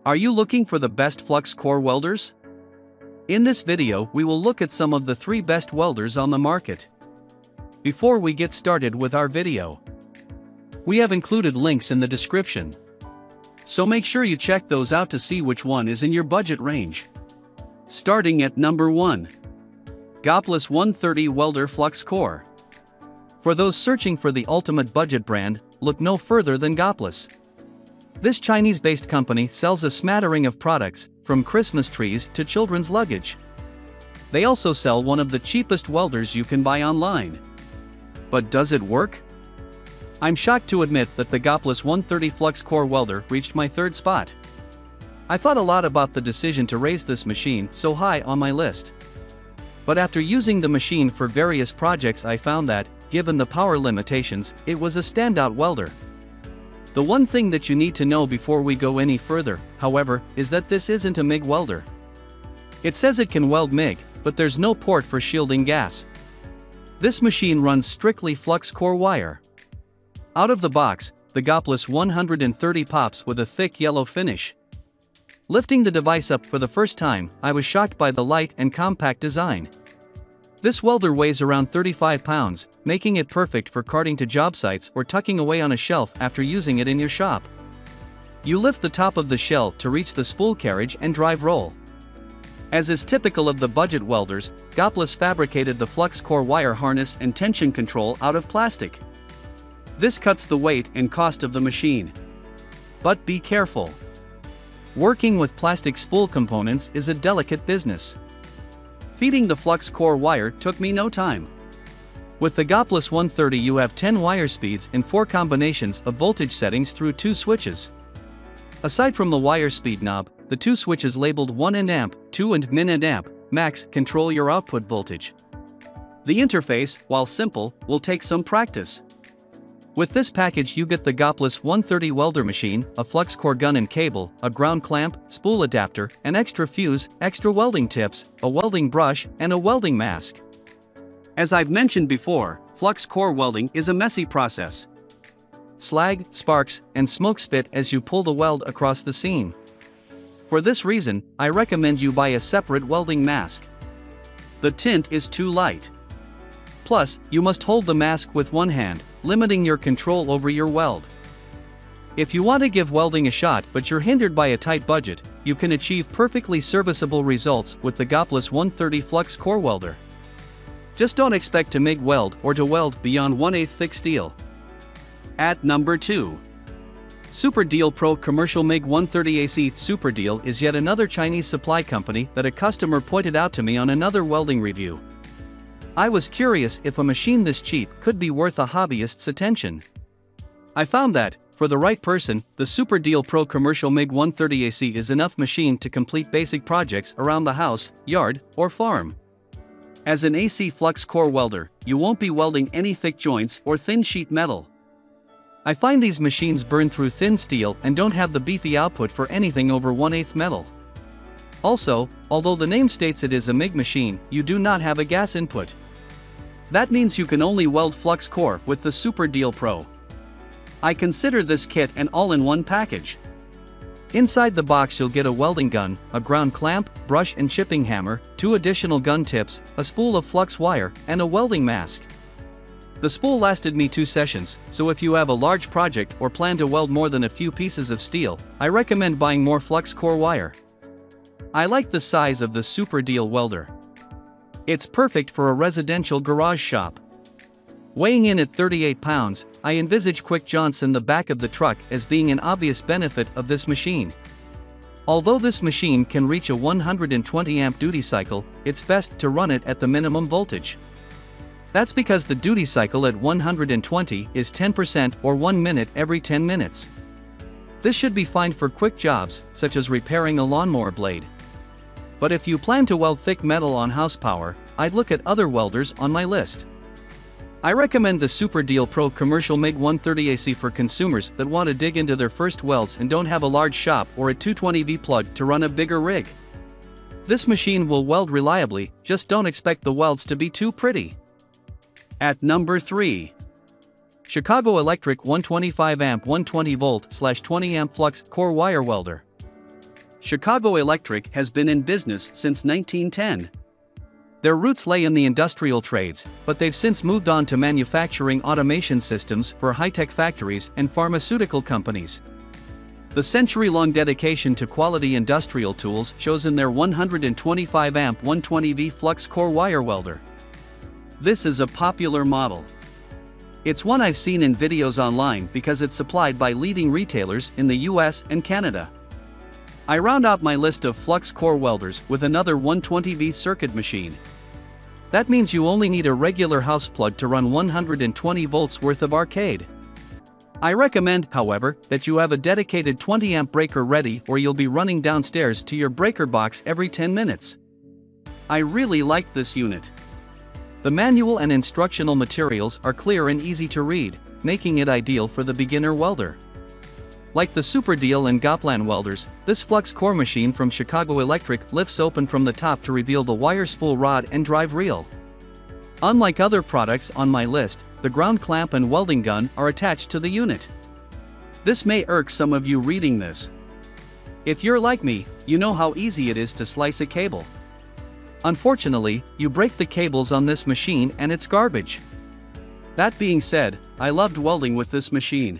Are you looking for the best flux core welders? In this video, we will look at some of the 3 best welders on the market. Before we get started with our video, we have included links in the description, so make sure you check those out to see which one is in your budget range. Starting at number 1. Gasless 130 Welder Flux Core. For those searching for the ultimate budget brand, look no further than Gasless. This Chinese-based company sells a smattering of products, from Christmas trees to children's luggage. They also sell one of the cheapest welders you can buy online. But does it work? I'm shocked to admit that the Gasless 130 Flux Core Welder reached my 3rd spot. I thought a lot about the decision to raise this machine so high on my list. But after using the machine for various projects, I found that, given the power limitations, it was a standout welder. The one thing that you need to know before we go any further, however, is that this isn't a MIG welder. It says it can weld MIG, but there's no port for shielding gas. This machine runs strictly flux core wire. Out of the box, the Gasless 130 pops with a thick yellow finish. Lifting the device up for the first time, I was shocked by the light and compact design. This welder weighs around 35 pounds, making it perfect for carting to job sites or tucking away on a shelf after using it in your shop. You lift the top of the shell to reach the spool carriage and drive roll. As is typical of the budget welders, Gasless fabricated the flux core wire harness and tension control out of plastic. This cuts the weight and cost of the machine. But be careful. Working with plastic spool components is a delicate business. Feeding the flux core wire took me no time. With the Gasless 130 you have 10 wire speeds and 4 combinations of voltage settings through 2 switches. Aside from the wire speed knob, the 2 switches labeled 1 and amp, 2 and min and amp, max control your output voltage. The interface, while simple, will take some practice. With this package you get the Gasless 130 welder machine, a flux core gun and cable, a ground clamp, spool adapter, an extra fuse, extra welding tips, a welding brush, and a welding mask. As I've mentioned before, flux core welding is a messy process. Slag, sparks, and smoke spit as you pull the weld across the seam. For this reason, I recommend you buy a separate welding mask. The tint is too light. Plus, you must hold the mask with one hand, limiting your control over your weld. If you want to give welding a shot but you're hindered by a tight budget, you can achieve perfectly serviceable results with the Gasless 130 Flux Core Welder. Just don't expect to MIG weld or to weld beyond 1/8 thick steel. At number 2. Super Deal Pro Commercial MIG 130 AC. Super Deal is yet another Chinese supply company that a customer pointed out to me on another welding review. I was curious if a machine this cheap could be worth a hobbyist's attention. I found that, for the right person, the Super Deal Pro Commercial MIG 130 AC is enough machine to complete basic projects around the house, yard, or farm. As an AC flux core welder, you won't be welding any thick joints or thin sheet metal. I find these machines burn through thin steel and don't have the beefy output for anything over 1/8 metal. Also, although the name states it is a MIG machine, you do not have a gas input. That means you can only weld flux core with the Super Deal Pro. I consider this kit an all-in-one package. Inside the box you'll get a welding gun, a ground clamp, brush and chipping hammer, 2 additional gun tips, a spool of flux wire, and a welding mask. The spool lasted me 2 sessions, so if you have a large project or plan to weld more than a few pieces of steel, I recommend buying more flux core wire. I like the size of the Super Deal welder. It's perfect for a residential garage shop. Weighing in at 38 pounds, I envisage quick jaunts in the back of the truck as being an obvious benefit of this machine. Although this machine can reach a 120 amp duty cycle, it's best to run it at the minimum voltage. That's because the duty cycle at 120 is 10% or 1 minute every 10 minutes. This should be fine for quick jobs, such as repairing a lawnmower blade. But if you plan to weld thick metal on house power, I'd look at other welders on my list. I recommend the Super Deal Pro Commercial MIG 130 AC for consumers that want to dig into their first welds and don't have a large shop or a 220V plug to run a bigger rig. This machine will weld reliably, just don't expect the welds to be too pretty. At number 3. Chicago Electric 125 amp 120 volt/20 amp flux core wire welder. Chicago Electric has been in business since 1910. Their roots lay in the industrial trades, but they've since moved on to manufacturing automation systems for high-tech factories and pharmaceutical companies. The century-long dedication to quality industrial tools shows in their 125-amp 120V Flux Core wire welder. This is a popular model. It's one I've seen in videos online because it's supplied by leading retailers in the US and Canada. I round out my list of Flux Core Welders with another 120V circuit machine. That means you only need a regular house plug to run 120 volts worth of arcade. I recommend, however, that you have a dedicated 20-amp breaker ready or you'll be running downstairs to your breaker box every 10 minutes. I really like this unit. The manual and instructional materials are clear and easy to read, making it ideal for the beginner welder. Like the Super Deal and Goplan welders, this Flux Core machine from Chicago Electric lifts open from the top to reveal the wire spool rod and drive reel. Unlike other products on my list, the ground clamp and welding gun are attached to the unit. This may irk some of you reading this. If you're like me, you know how easy it is to slice a cable. Unfortunately, you break the cables on this machine and it's garbage. That being said, I loved welding with this machine.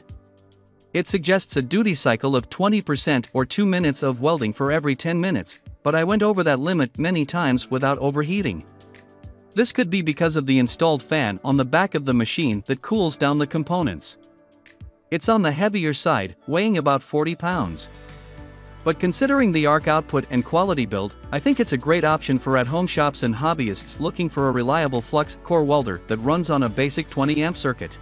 It suggests a duty cycle of 20% or 2 minutes of welding for every 10 minutes, but I went over that limit many times without overheating. This could be because of the installed fan on the back of the machine that cools down the components. It's on the heavier side, weighing about 40 pounds. But considering the arc output and quality build, I think it's a great option for at-home shops and hobbyists looking for a reliable Flux Core welder that runs on a basic 20-amp circuit.